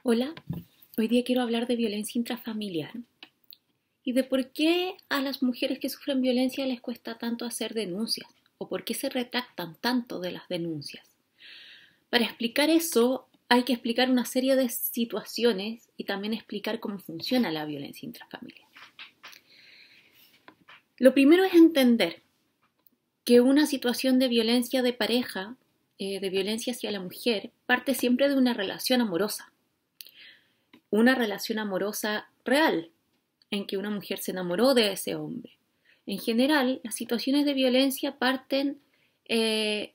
Hola, hoy día quiero hablar de violencia intrafamiliar y de por qué a las mujeres que sufren violencia les cuesta tanto hacer denuncias o por qué se retractan tanto de las denuncias. Para explicar eso hay que explicar una serie de situaciones y también explicar cómo funciona la violencia intrafamiliar. Lo primero es entender que una situación de violencia de pareja, de violencia hacia la mujer, parte siempre de una relación amorosa real, en que una mujer se enamoró de ese hombre. En general, las situaciones de violencia parten en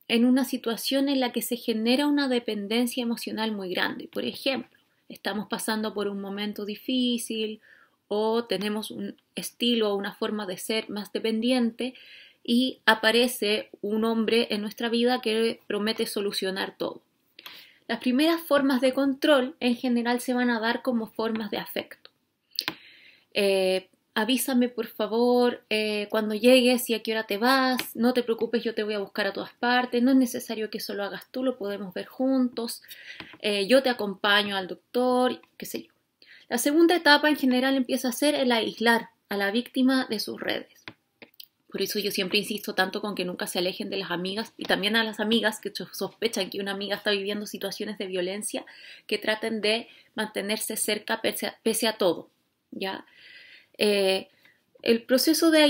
una situación en la que se genera una dependencia emocional muy grande. Por ejemplo, estamos pasando por un momento difícil o tenemos un estilo o una forma de ser más dependiente y aparece un hombre en nuestra vida que promete solucionar todo. Las primeras formas de control en general se van a dar como formas de afecto. Avísame por favor cuando llegues y a qué hora te vas, no te preocupes, yo te voy a buscar a todas partes, no es necesario que eso lo hagas tú, lo podemos ver juntos, yo te acompaño al doctor, qué sé yo. La segunda etapa en general empieza a ser el aislar a la víctima de sus redes. Por eso yo siempre insisto tanto con que nunca se alejen de las amigas y también a las amigas que sospechan que una amiga está viviendo situaciones de violencia, que traten de mantenerse cerca pese a todo, ¿ya? El proceso de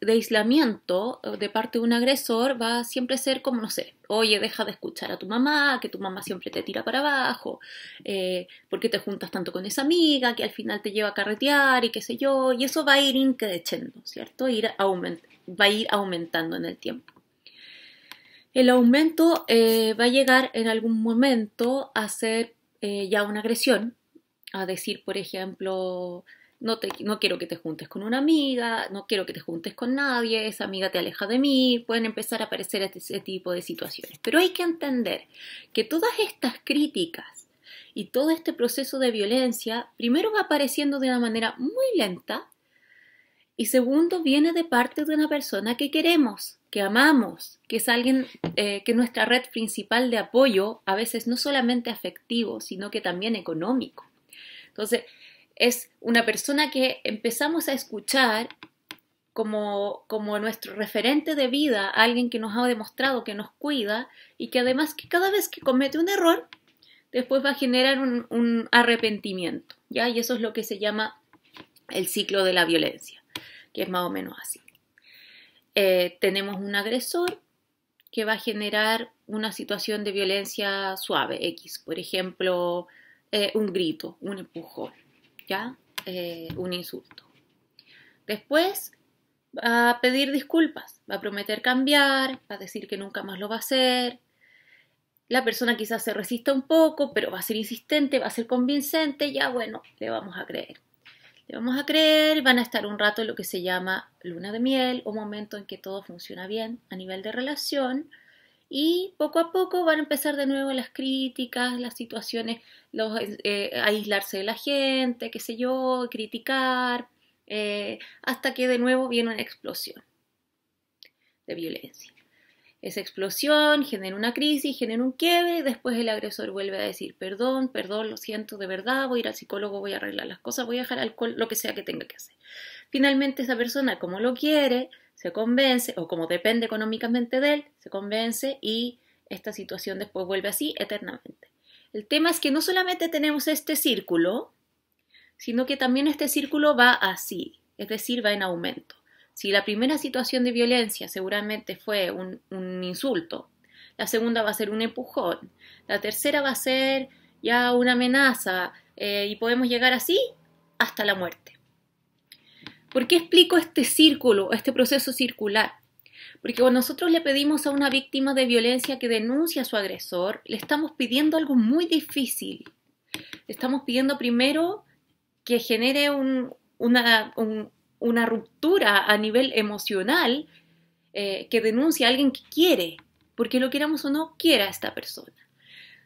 aislamiento de parte de un agresor va a siempre ser como, no sé, oye, deja de escuchar a tu mamá, que tu mamá siempre te tira para abajo, ¿por qué te juntas tanto con esa amiga que al final te lleva a carretear y qué sé yo? Y eso va a ir increciendo, ¿cierto? Va a ir aumentando en el tiempo. El aumento va a llegar en algún momento a ser ya una agresión, a decir, por ejemplo, no quiero que te juntes con una amiga, no quiero que te juntes con nadie, esa amiga te aleja de mí, pueden empezar a aparecer ese tipo de situaciones. Pero hay que entender que todas estas críticas y todo este proceso de violencia, primero va apareciendo de una manera muy lenta y segundo viene de parte de una persona que queremos, que amamos, que es alguien que nuestra red principal de apoyo, a veces no solamente afectivo, sino que también económico. Entonces, es una persona que empezamos a escuchar como nuestro referente de vida, alguien que nos ha demostrado que nos cuida y que además que cada vez que comete un error, después va a generar un arrepentimiento, ¿ya? Y eso es lo que se llama el ciclo de la violencia, que es más o menos así. Tenemos un agresor que va a generar una situación de violencia suave, X, por ejemplo, un grito, un empujón, ¿ya? Un insulto. Después va a pedir disculpas, va a prometer cambiar, va a decir que nunca más lo va a hacer. La persona quizás se resista un poco, pero va a ser insistente, va a ser convincente, ya bueno, le vamos a creer. Le vamos a creer, van a estar un rato en lo que se llama luna de miel, un momento en que todo funciona bien a nivel de relación, y poco a poco van a empezar de nuevo las críticas, las situaciones, aislarse de la gente, qué sé yo, criticar, hasta que de nuevo viene una explosión de violencia. Esa explosión genera una crisis, genera un quiebre, y después el agresor vuelve a decir perdón, lo siento de verdad, voy a ir al psicólogo, voy a arreglar las cosas, voy a dejar alcohol, lo que sea que tenga que hacer. Finalmente esa persona, como lo quiere, se convence, o como depende económicamente de él, se convence y esta situación después vuelve así eternamente. El tema es que no solamente tenemos este círculo, sino que también este círculo va así, es decir, va en aumento. Si la primera situación de violencia seguramente fue un insulto, la segunda va a ser un empujón, la tercera va a ser ya una amenaza y podemos llegar así hasta la muerte. ¿Por qué explico este círculo, este proceso circular? Porque cuando nosotros le pedimos a una víctima de violencia que denuncie a su agresor, le estamos pidiendo algo muy difícil. Le estamos pidiendo primero que genere una ruptura a nivel emocional, que denuncie a alguien que quiere, porque lo queramos o no, quiera a esta persona.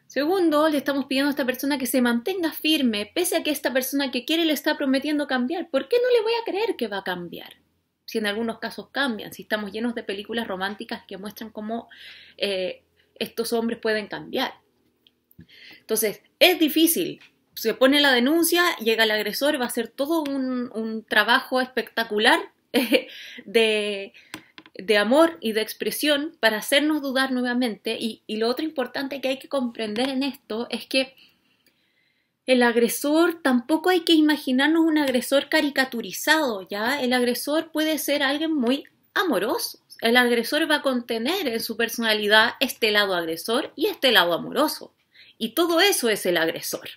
Segundo, le estamos pidiendo a esta persona que se mantenga firme, pese a que esta persona que quiere le está prometiendo cambiar. ¿Por qué no le voy a creer que va a cambiar? Si en algunos casos cambian, si estamos llenos de películas románticas que muestran cómo estos hombres pueden cambiar. Entonces, es difícil. Se pone la denuncia, llega el agresor, va a hacer todo un trabajo espectacular de, de amor y de expresión para hacernos dudar nuevamente. Y lo otro importante que hay que comprender en esto es que el agresor, tampoco hay que imaginarnos un agresor caricaturizado, ¿ya? El agresor puede ser alguien muy amoroso. El agresor va a contener en su personalidad este lado agresor y este lado amoroso. Y todo eso es el agresor.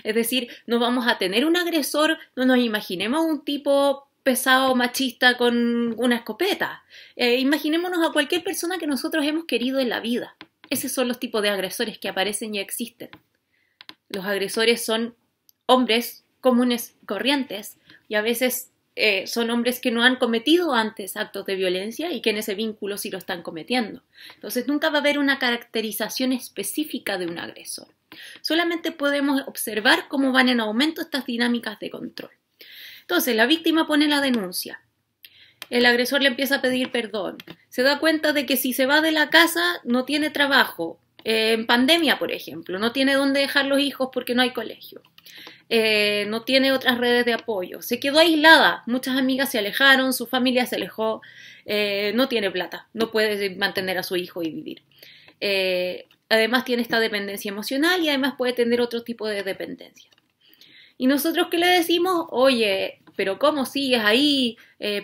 Es decir, no vamos a tener un agresor, no nos imaginemos un tipo pesado, machista con una escopeta. Imaginémonos a cualquier persona que nosotros hemos querido en la vida. Esos son los tipos de agresores que aparecen y existen. Los agresores son hombres comunes, corrientes, y a veces son hombres que no han cometido antes actos de violencia y que en ese vínculo sí lo están cometiendo. Entonces nunca va a haber una caracterización específica de un agresor. Solamente podemos observar cómo van en aumento estas dinámicas de control. Entonces la víctima pone la denuncia. El agresor le empieza a pedir perdón. Se da cuenta de que si se va de la casa no tiene trabajo. En pandemia, por ejemplo, no tiene dónde dejar los hijos porque no hay colegio. No tiene otras redes de apoyo. Se quedó aislada. Muchas amigas se alejaron, su familia se alejó. No tiene plata. No puede mantener a su hijo y vivir. Además tiene esta dependencia emocional y además puede tener otro tipo de dependencia. Y nosotros, ¿qué le decimos? Oye, pero ¿cómo sigues ahí?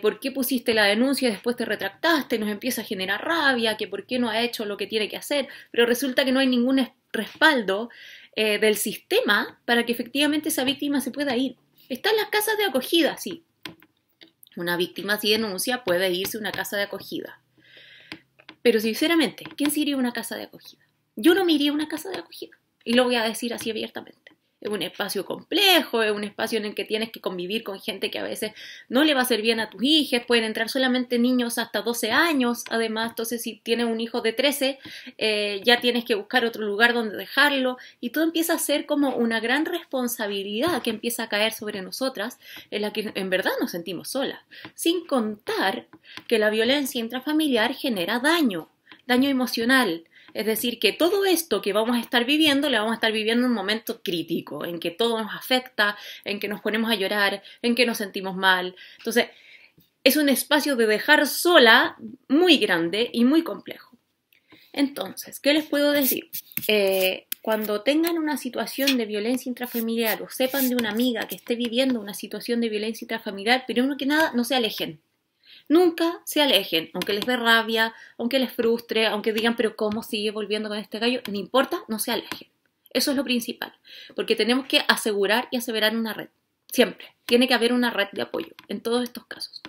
¿Por qué pusiste la denuncia y después te retractaste? Nos empieza a generar rabia, que por qué no ha hecho lo que tiene que hacer. Pero resulta que no hay ningún respaldo del sistema para que efectivamente esa víctima se pueda ir. Está en las casas de acogida, sí. Una víctima si denuncia puede irse a una casa de acogida. Pero sinceramente, ¿quién se iría a una casa de acogida? Yo no me iría a una casa de acogida. Y lo voy a decir así abiertamente. Es un espacio complejo, es un espacio en el que tienes que convivir con gente que a veces no le va a hacer bien a tus hijos, pueden entrar solamente niños hasta 12 años, además, entonces si tienes un hijo de 13, ya tienes que buscar otro lugar donde dejarlo, y todo empieza a ser como una gran responsabilidad que empieza a caer sobre nosotras, en la que en verdad nos sentimos solas, sin contar que la violencia intrafamiliar genera daño emocional. Es decir, que todo esto que vamos a estar viviendo, lo vamos a estar viviendo en un momento crítico, en que todo nos afecta, en que nos ponemos a llorar, en que nos sentimos mal. Entonces, es un espacio de dejar sola muy grande y muy complejo. Entonces, ¿qué les puedo decir? Cuando tengan una situación de violencia intrafamiliar o sepan de una amiga que esté viviendo una situación de violencia intrafamiliar, primero que nada, no se alejen. Nunca se alejen, aunque les dé rabia, aunque les frustre, aunque digan, pero ¿cómo sigue volviendo con este gallo? No importa, no se alejen. Eso es lo principal, porque tenemos que asegurar y aseverar una red. Siempre. Tiene que haber una red de apoyo en todos estos casos.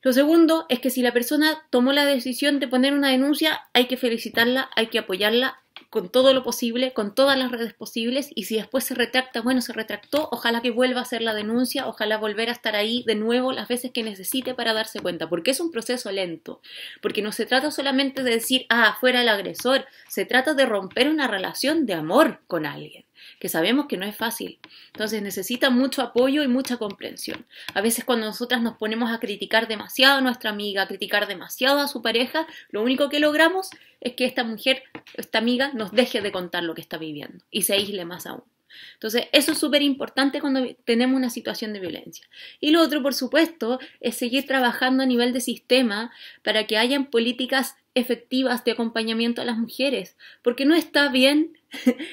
Lo segundo es que si la persona tomó la decisión de poner una denuncia, hay que felicitarla, hay que apoyarla con todo lo posible, con todas las redes posibles, y si después se retracta, bueno, se retractó, ojalá que vuelva a hacer la denuncia, ojalá volver a estar ahí de nuevo las veces que necesite para darse cuenta, porque es un proceso lento, porque no se trata solamente de decir, fuera el agresor, se trata de romper una relación de amor con alguien, que sabemos que no es fácil. Entonces necesita mucho apoyo y mucha comprensión. A veces cuando nosotras nos ponemos a criticar demasiado a nuestra amiga, a criticar demasiado a su pareja, lo único que logramos es que esta mujer, esta amiga, nos deje de contar lo que está viviendo y se aísle más aún. Entonces, eso es súper importante cuando tenemos una situación de violencia. Y lo otro, por supuesto, es seguir trabajando a nivel de sistema para que hayan políticas efectivas de acompañamiento a las mujeres, porque no está bien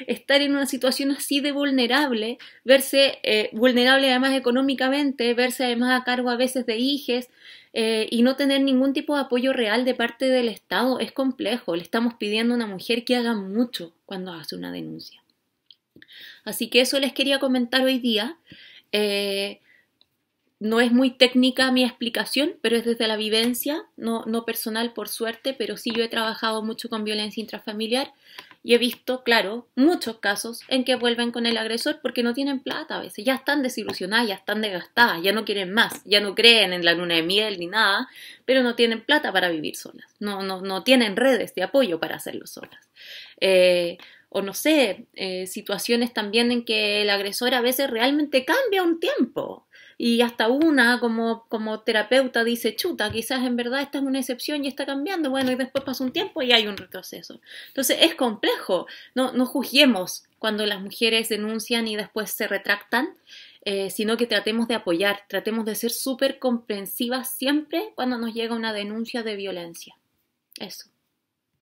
estar en una situación así de vulnerable, verse vulnerable además económicamente, verse además a cargo a veces de hijes, y no tener ningún tipo de apoyo real de parte del Estado. Es complejo. Le estamos pidiendo a una mujer que haga mucho cuando hace una denuncia. Así que eso les quería comentar hoy día. No es muy técnica mi explicación, pero es desde la vivencia, no personal por suerte, pero sí yo he trabajado mucho con violencia intrafamiliar y he visto, claro, muchos casos en que vuelven con el agresor porque no tienen plata a veces, ya están desilusionadas, ya están desgastadas, ya no quieren más, ya no creen en la luna de miel ni nada, pero no tienen plata para vivir solas, no tienen redes de apoyo para hacerlo solas. O no sé, situaciones también en que el agresor a veces realmente cambia un tiempo. y hasta una como terapeuta dice, chuta, quizás en verdad esta es una excepción y está cambiando, bueno, y después pasa un tiempo y hay un retroceso. Entonces es complejo, no juzguemos cuando las mujeres denuncian y después se retractan, sino que tratemos de apoyar, tratemos de ser súper comprensivas siempre cuando nos llega una denuncia de violencia. Eso.